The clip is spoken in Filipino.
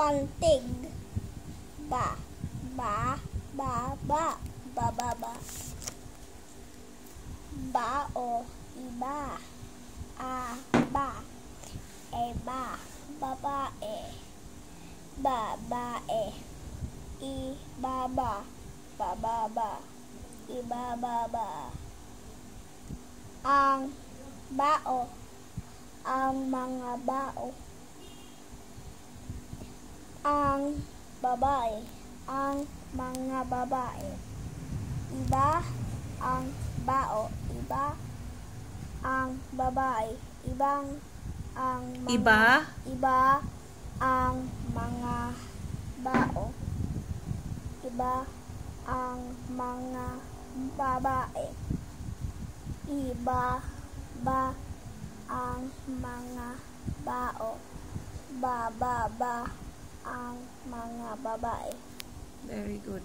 pantig. Ba, ba, ba, ba, ba, ba, ba. Bao, iba. Ba, eba, babae. Babae. Ibaba, bababa. Ibababa. Ang bao, ang mga bao. Ang babae, ang mga babae. Iba, ang bao. Iba, ang babae. Ibang, ang mga... Iba? Iba, ang mga bao. Iba, ang mga babae. Iba, ba, ang mga bao. Ba, ang mga babae. Very good.